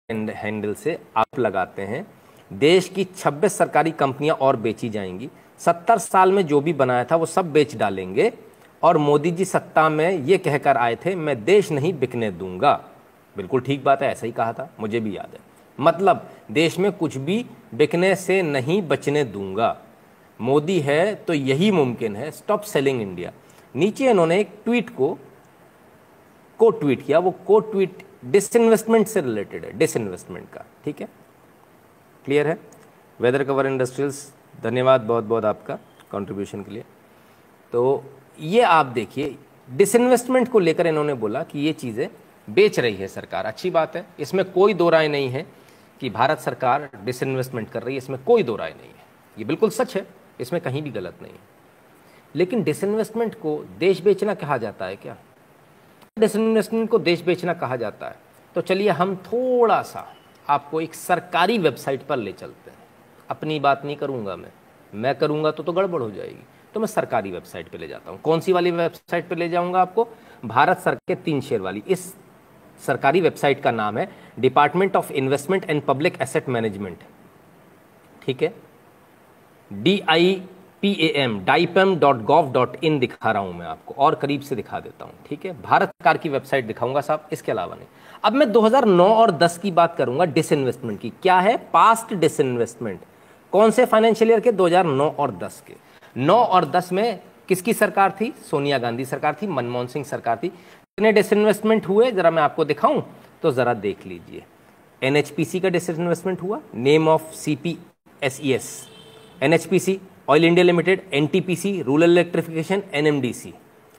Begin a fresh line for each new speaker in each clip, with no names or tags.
Handle से आप लगाते हैं, देश की 26 सरकारी कंपनियां और बेची जाएंगी, 70 साल में जो भी बनाया था वो सब बेच डालेंगे, और मोदी जी सत्ता में ये कहकर आए थे मैं देश नहीं बिकने दूंगा। बिल्कुल ठीक बात है, ऐसा ही कहा था, मुझे भी याद है। मतलब देश में कुछ भी बिकने से नहीं बचने दूंगा, मोदी है तो यही मुमकिन है, स्टॉप सेलिंग इंडिया। नीचे इन्होंने एक ट्वीट को ट्वीट किया, वो ट्वीट डिसइन्वेस्टमेंट से रिलेटेड है, डिसइन्वेस्टमेंट का, ठीक है, क्लियर है। वेदर कवर इंडस्ट्रियल्स, धन्यवाद बहुत बहुत आपका कंट्रीब्यूशन के लिए। तो ये आप देखिए, डिसइन्वेस्टमेंट को लेकर इन्होंने बोला कि ये चीज़ें बेच रही है सरकार, अच्छी बात है, इसमें कोई दो राय नहीं है कि भारत सरकार डिसइन्वेस्टमेंट कर रही है, इसमें कोई दो राय नहीं है, ये बिल्कुल सच है, इसमें कहीं भी गलत नहीं है। लेकिन डिसइन्वेस्टमेंट को देश बेचना कहा जाता है क्या? डिसइन्वेस्टमेंट को देश बेचना कहा जाता है तो चलिए हम थोड़ा सा आपको एक सरकारी वेबसाइट पर ले चलते हैं। अपनी बात नहीं करूंगा मैं करूंगा तो गड़बड़ हो जाएगी, तो मैं सरकारी वेबसाइट पे ले जाता हूं। कौन सी वाली वेबसाइट पे ले जाऊंगा आपको? भारत सरकार के 3 शेर वाली। इस सरकारी वेबसाइट का नाम है department of investment and public asset management, ठीक है, DIPAM.gov.in दिखा रहा हूं मैं आपको, और करीब से दिखा देता हूं, ठीक है, भारत सरकार की वेबसाइट दिखाऊंगा साहब, इसके अलावा नहीं। अब मैं 2009 और 10 की बात करूंगा डिसइन्वेस्टमेंट की। क्या है? Past disinvestment. कौन से फाइनेंशियल ईयर के? 2009 और 10 के। 9 और 10 में किसकी सरकार थी? सोनिया गांधी सरकार थी, मनमोहन सिंह सरकार थी। कितने डिसइन्वेस्टमेंट हुए जरा मैं आपको दिखाऊं तो जरा देख लीजिए। NHPC का डिसइन्वेस्टमेंट हुआ, name of CPSES, NHPC, oil India limited, NTPC, rural electrification, NMDC।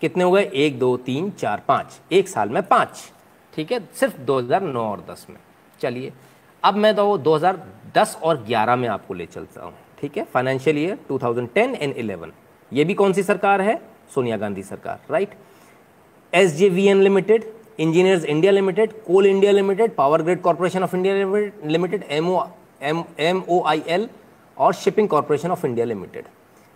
कितने हो गए? 1 2 3 4 5, एक साल में 5, ठीक है, सिर्फ 2009 और 10 में। चलिए अब मैं 2010 और 11 में आपको ले चलता हूं, ठीक है, फाइनेंशियल ईयर 2010 एंड 11। ये भी कौन सी सरकार है? सोनिया गांधी सरकार, right. SJVN limited, engineers India limited, coal India limited, power grid corporation of India limited, MOIL, और shipping corporation of India limited.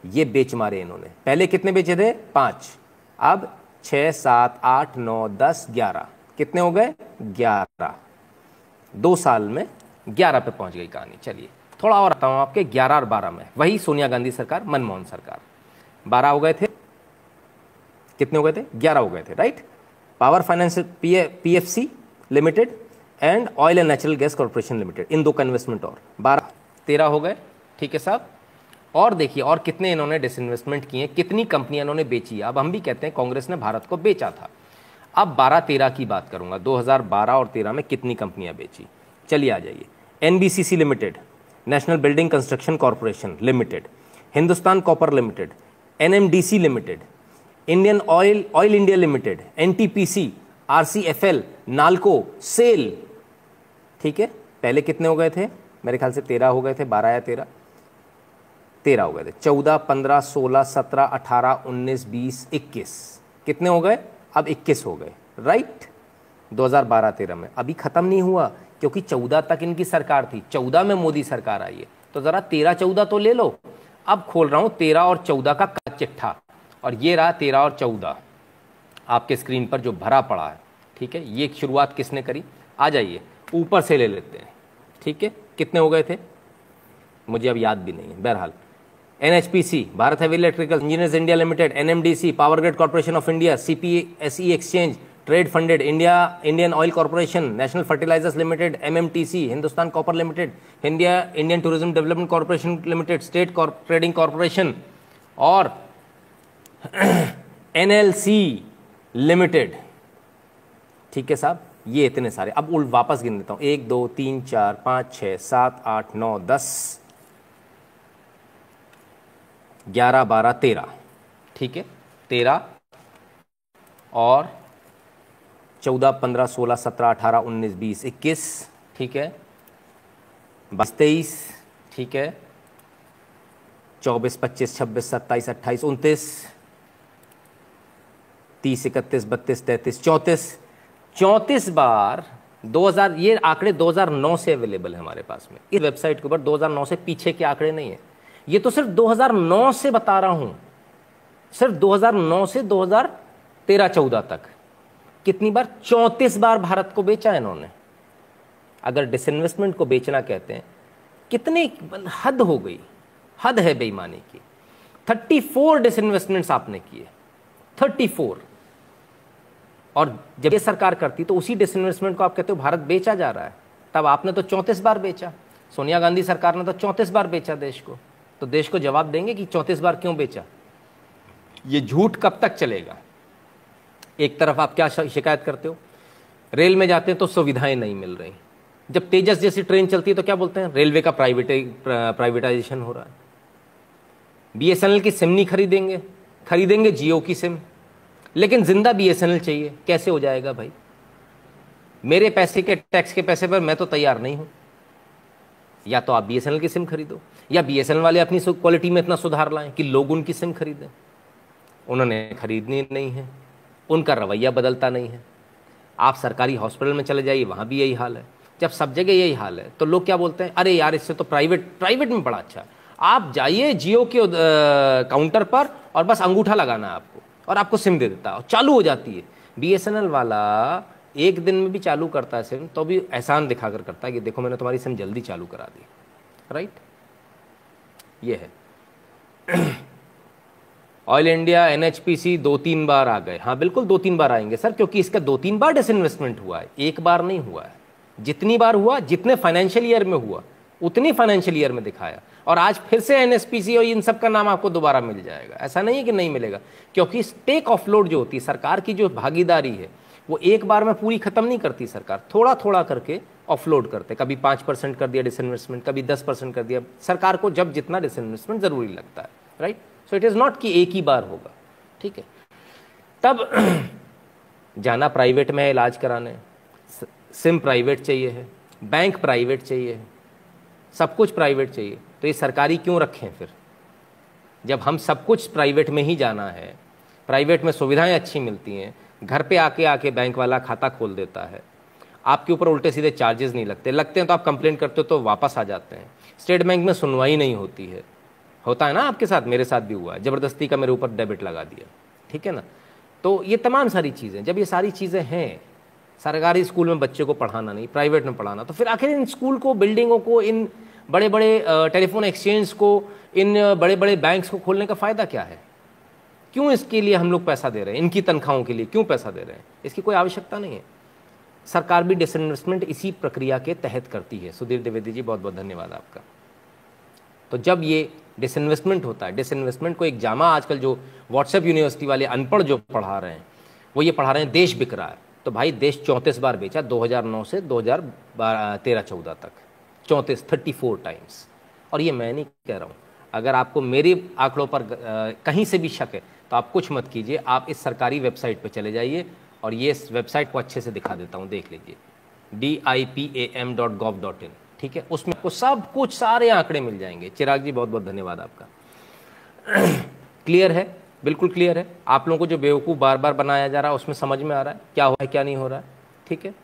ये बेच मारे इन्होंने। पहले कितने बेचे थे? 5, अब 6 7 8 9 10 11, कितने हो गए? 11। 2 साल में 11 पे पहुंच गई कहानी। चलिए थोड़ा और आता हूं आपके 11 और 12 में, वही सोनिया गांधी सरकार, मनमोहन सरकार। 12 हो गए थे, कितने हो गए थे? 11 हो गए थे, right. Power finance PFC limited and oil and natural gas corporation limited, इन 2 का इन्वेस्टमेंट और 12 13 हो गए, ठीक है साहब। और देखिए और कितने इन्होंने डिसइन्वेस्टमेंट किए, कितनी कंपनियां इन्होंने बेची। अब हम भी कहते हैं कांग्रेस ने भारत को बेचा था। अब 12-13 की बात करूंगा, 2012 और 13 में कितनी कंपनियां बेची। चलिए आ जाइए। NBCC limited, national building construction corporation limited, Hindustan copper limited, NMDC limited, Indian oil India limited, NTPC, RCFL, Nalco, SAIL, ठीक है। पहले कितने हो गए थे? मेरे ख्याल से 13 हो गए थे, 12 या 13 हो गए थे। 14 15 16 17 18 19 20 21, कितने हो गए? अब 21 हो गए, राइट। 2012-13 में अभी खत्म नहीं हुआ, क्योंकि 14 तक इनकी सरकार थी, 14 में मोदी सरकार आई है, तो जरा 13-14 तो ले लो। अब खोल रहा हूं 13 और 14 का चिट्ठा, और ये रहा 13 और 14 आपके स्क्रीन पर जो भरा पड़ा है, ठीक है। ये शुरुआत किसने करी? आ जाइए ऊपर से ले लेते हैं, ठीक है। कितने हो गए थे? मुझे अब याद भी नहीं है, बहरहाल। NHPC, Bharat heavy electrical, engineers India limited, NMDC, power grid corporation of India, CPSE exchange trade funded, Indian oil corporation, national fertilizers limited, MMTC, Hindustan copper limited, Indian tourism development corporation limited, state trading corporation, और NLC limited, ठीक है साहब। ये इतने सारे। अब वापस गिन देता हूं, 1 2 3 4 5 6 7 8 9 10 11 12 13, ठीक है। 13 और 14 15 16 17 18 19 20 21, ठीक है। 22 23, ठीक है। 24 25 26 27 28 29 30 31 32 33 34, 34 बार 2000। ये आंकड़े 2009 से अवेलेबल है हमारे पास में इस वेबसाइट के ऊपर। 2009 से पीछे के आंकड़े नहीं है, ये तो सिर्फ 2009 से बता रहा हूं, सिर्फ 2009 से 2013-14 तक। कितनी बार? 34 बार भारत को बेचा है इन्होंने। अगर डिसइन्वेस्टमेंट को बेचना कहते हैं, कितनी हद हो गई, हद है बेईमानी की। 34 डिसइन्वेस्टमेंट्स आपने किए, 34। और जब ये सरकार करती तो उसी डिसइन्वेस्टमेंट को आप कहते हो भारत बेचा जा रहा है। तब आपने तो 34 बार बेचा, सोनिया गांधी सरकार ने तो 34 बार बेचा देश को। तो देश को जवाब देंगे कि 34 बार क्यों बेचा। ये झूठ कब तक चलेगा। एक तरफ आप क्या शिकायत करते हो, रेल में जाते हैं तो सुविधाएं नहीं मिल रही, जब तेजस जैसी ट्रेन चलती है तो क्या बोलते हैं, रेलवे का प्राइवेटाइजेशन हो रहा है। बीएसएनएल की सिम नहीं खरीदेंगे, खरीदेंगे जियो की सिम, लेकिन जिंदा बीएसएनएल चाहिए। कैसे हो जाएगा भाई, मेरे पैसे के टैक्स के पैसे पर मैं तो तैयार नहीं हूं। या तो आप बीएसएनएल की सिम खरीदो, या बीएसएनएल वाले अपनी क्वालिटी में इतना सुधार लाएं कि लोग उनकी सिम खरीदें। उन्होंने खरीदनी नहीं है, उनका रवैया बदलता नहीं है। आप सरकारी हॉस्पिटल में चले जाइए, वहां भी यही हाल है। जब सब जगह यही हाल है तो लोग क्या बोलते हैं, अरे यार इससे तो प्राइवेट में बड़ा अच्छा है। आप जाइए जियो के काउंटर पर और बस अंगूठा लगाना है आपको, और आपको सिम दे देता है और चालू हो जाती है। बीएसएनएल वाला एक दिन में भी चालू करता है सिम, तो भी एहसान दिखाकर करता है कि देखो मैंने तुम्हारी सिम जल्दी चालू करा दी। राइट, ये है। ऑयल इंडिया एनएचपीसी 2-3 बार आ गए। हाँ बिल्कुल 2-3 बार आएंगे सर, क्योंकि इसका 2-3 बार डिसइन्वेस्टमेंट हुआ है, एक बार नहीं हुआ है। जितनी बार हुआ, जितने फाइनेंशियल ईयर में हुआ उतनी फाइनेंशियल ईयर में दिखाया, और आज फिर से एनएचपीसी और इन सब का नाम आपको दोबारा मिल जाएगा। ऐसा नहीं है कि नहीं मिलेगा, क्योंकि टेक ऑफलोड जो होती है, सरकार की जो भागीदारी है वो एक बार में पूरी खत्म नहीं करती सरकार, थोड़ा थोड़ा करके ऑफलोड करते। कभी 5% कर दिया डिसइन्वेस्टमेंट, कभी 10% कर दिया। सरकार को जब जितना डिसइन्वेस्टमेंट जरूरी लगता है, right. So it is not कि एक ही बार होगा, ठीक है। तब जाना प्राइवेट में है इलाज कराने, सिम प्राइवेट चाहिए है, बैंक प्राइवेट चाहिए है, सब कुछ प्राइवेट चाहिए, तो ये सरकारी क्यों रखें फिर, जब हम सब कुछ प्राइवेट में ही जाना है। प्राइवेट में सुविधाएं अच्छी मिलती हैं, घर पे आके बैंक वाला खाता खोल देता है, आपके ऊपर उल्टे सीधे चार्जेस नहीं लगते हैं तो आप कंप्लेंट करते हो तो वापस आ जाते हैं। स्टेट बैंक में सुनवाई नहीं होती है, होता है ना आपके साथ, मेरे साथ भी हुआ है, ज़बरदस्ती का मेरे ऊपर डेबिट लगा दिया, ठीक है ना। तो ये तमाम सारी चीज़ें, जब ये सारी चीज़ें हैं, सरकारी स्कूल में बच्चे को पढ़ाना नहीं, प्राइवेट में पढ़ाना, तो फिर आखिर इन स्कूल को, बिल्डिंगों को, इन बड़े बड़े टेलीफोन एक्सचेंज को, इन बड़े बड़े बैंक्स को खोलने का फ़ायदा क्या है। क्यों इसके लिए हम लोग पैसा दे रहे हैं, इनकी तनख्वाहों के लिए क्यों पैसा दे रहे हैं, इसकी कोई आवश्यकता नहीं है। सरकार भी डिसइन्वेस्टमेंट इसी प्रक्रिया के तहत करती है। सुधीर द्विवेदी जी बहुत बहुत धन्यवाद आपका। तो जब ये डिसइन्वेस्टमेंट होता है, डिसइन्वेस्टमेंट को एक जामा आजकल जो व्हाट्सएप यूनिवर्सिटी वाले अनपढ़ जो पढ़ा रहे हैं, वो ये पढ़ा रहे हैं देश बिक रहा है। तो भाई देश 34 बार बेचा, 2009 से 2013-14 तक 34 टाइम्स। और ये मैं नहीं कह रहा हूँ, अगर आपको मेरे आंकड़ों पर कहीं से भी शक है तो आप कुछ मत कीजिए, आप इस सरकारी वेबसाइट पर चले जाइए, और ये इस वेबसाइट को अच्छे से दिखा देता हूँ, देख लीजिए, dipam.gov.in, ठीक है। उसमें आपको सब कुछ, सारे आंकड़े मिल जाएंगे। चिराग जी बहुत बहुत धन्यवाद आपका। क्लियर है, बिल्कुल क्लियर है। आप लोगों को जो बेवकूफ़ बार बार बनाया जा रहा है उसमें समझ में आ रहा है क्या हो रहा है क्या नहीं हो रहा है, ठीक है।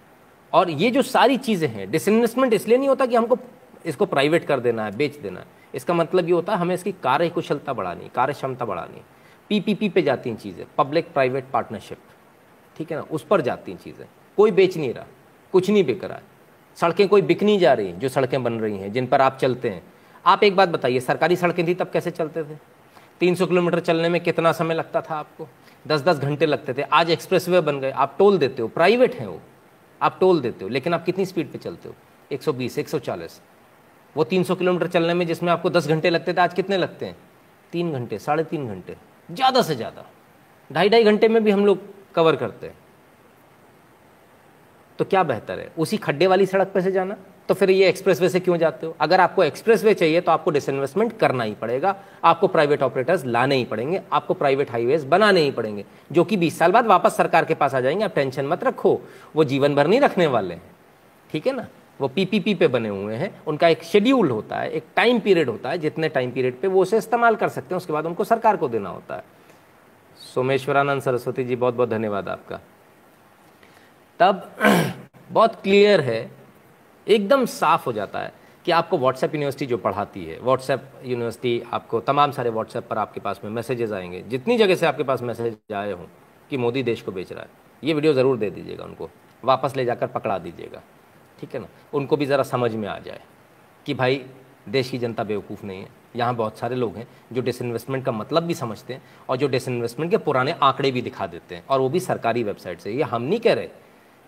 और ये जो सारी चीज़ें हैं, डिसइन्वेस्टमेंट इसलिए नहीं होता कि हमको इसको प्राइवेट कर देना है, बेच देना है। इसका मतलब ये होता है हमें इसकी कार्य कुशलता बढ़ानी, कार्य क्षमता बढ़ानी। पीपीपी पे जाती हैं चीज़ें, पब्लिक प्राइवेट पार्टनरशिप, ठीक है ना, उस पर जाती हैं चीज़ें। कोई बेच नहीं रहा, कुछ नहीं बिक रहा है, सड़कें कोई बिक नहीं जा रही, जो सड़कें बन रही हैं, जिन पर आप चलते हैं। आप एक बात बताइए, सरकारी सड़कें थी तब कैसे चलते थे? 300 किलोमीटर चलने में कितना समय लगता था आपको? 10-10 घंटे लगते थे। आज एक्सप्रेसवे बन गए, आप टोल देते हो, प्राइवेट हैं वो, आप टोल देते हो, लेकिन आप कितनी स्पीड पे चलते हो? 120, 140। वो 300 किलोमीटर चलने में जिसमें आपको 10 घंटे लगते थे, आज कितने लगते हैं? 3 घंटे, 3.5 घंटे, ज़्यादा से ज़्यादा 2.5 घंटे में भी हम लोग कवर करते हैं। तो क्या बेहतर है, उसी खड्डे वाली सड़क पे से जाना? तो फिर ये एक्सप्रेसवे से क्यों जाते हो? अगर आपको एक्सप्रेसवे चाहिए तो आपको डिसइन्वेस्टमेंट करना ही पड़ेगा, आपको प्राइवेट ऑपरेटर्स लाने ही पड़ेंगे, आपको प्राइवेट हाईवेज बनाने ही पड़ेंगे, जो कि 20 साल बाद वापस सरकार के पास आ जाएंगे। आप टेंशन मत रखो, वो जीवन भर नहीं रखने वाले हैं, ठीक है ना। वो पीपीपी पे बने हुए हैं, उनका एक शेड्यूल होता है, एक टाइम पीरियड होता है, जितने टाइम पीरियड पे वो उसे इस्तेमाल कर सकते हैं, उसके बाद उनको सरकार को देना होता है। सोमेश्वरानंद सरस्वती जी बहुत बहुत धन्यवाद आपका। तब बहुत क्लियर है, एकदम साफ हो जाता है कि आपको व्हाट्सएप यूनिवर्सिटी जो पढ़ाती है, व्हाट्सएप यूनिवर्सिटी आपको तमाम सारे व्हाट्सएप पर आपके पास में मैसेजेस आएंगे, जितनी जगह से आपके पास मैसेज आए हों कि मोदी देश को बेच रहा है, ये वीडियो ज़रूर दे दीजिएगा उनको, वापस ले जाकर पकड़ा दीजिएगा, ठीक है ना, उनको भी ज़रा समझ में आ जाए कि भाई देश की जनता बेवकूफ़ नहीं है। यहाँ बहुत सारे लोग हैं जो डिसइन्वेस्टमेंट का मतलब भी समझते हैं और जो डिसइन्वेस्टमेंट के पुराने आंकड़े भी दिखा देते हैं, और वो भी सरकारी वेबसाइट से। ये हम नहीं कह रहे,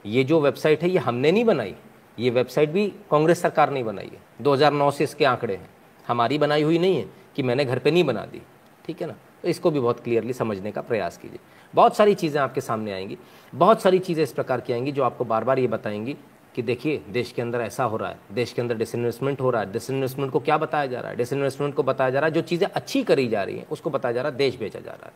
ये जो वेबसाइट है ये हमने नहीं बनाई, ये वेबसाइट भी कांग्रेस सरकार ने बनाई है। 2009 से इसके आंकड़े हैं, हमारी बनाई हुई नहीं है कि मैंने घर पे नहीं बना दी, ठीक है ना। तो इसको भी बहुत क्लियरली समझने का प्रयास कीजिए। बहुत सारी चीज़ें आपके सामने आएंगी, बहुत सारी चीज़ें इस प्रकार की आएंगी जो आपको बार बार ये बताएंगी कि देखिए देश के अंदर ऐसा हो रहा है, देश के अंदर डिसइन्वेस्टमेंट हो रहा है। डिसइन्वेस्टमेंट को क्या बताया जा रहा है? डिसइन्वेस्टमेंट को बताया जा रहा है जो चीज़ें अच्छी करी जा रही हैं उसको बताया जा रहा है देश बेचा जा रहा है।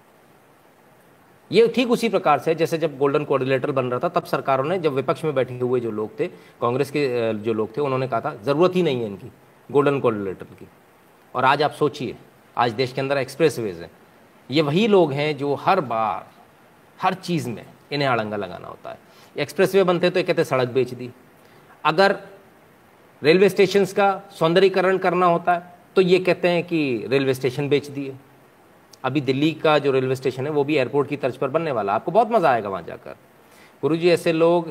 ये ठीक उसी प्रकार से जैसे जब गोल्डन कोऑर्डिनेटर बन रहा था तब सरकारों ने, जब विपक्ष में बैठे हुए जो लोग थे, कांग्रेस के जो लोग थे, उन्होंने कहा था ज़रूरत ही नहीं है इनकी गोल्डन कोऑर्डिनेटर की। और आज आप सोचिए, आज देश के अंदर एक्सप्रेसवेज हैं, ये वही लोग हैं जो हर बार हर चीज़ में इन्हें अड़ंगा लगाना होता है। एक्सप्रेसवे बनते तो ये कहते सड़क बेच दी, अगर रेलवे स्टेशंस का सौंदर्यीकरण करना होता है तो ये कहते हैं कि रेलवे स्टेशन बेच दिए। अभी दिल्ली का जो रेलवे स्टेशन है वो भी एयरपोर्ट की तर्ज पर बनने वाला, आपको बहुत मज़ा आएगा वहाँ जाकर। गुरुजी ऐसे लोग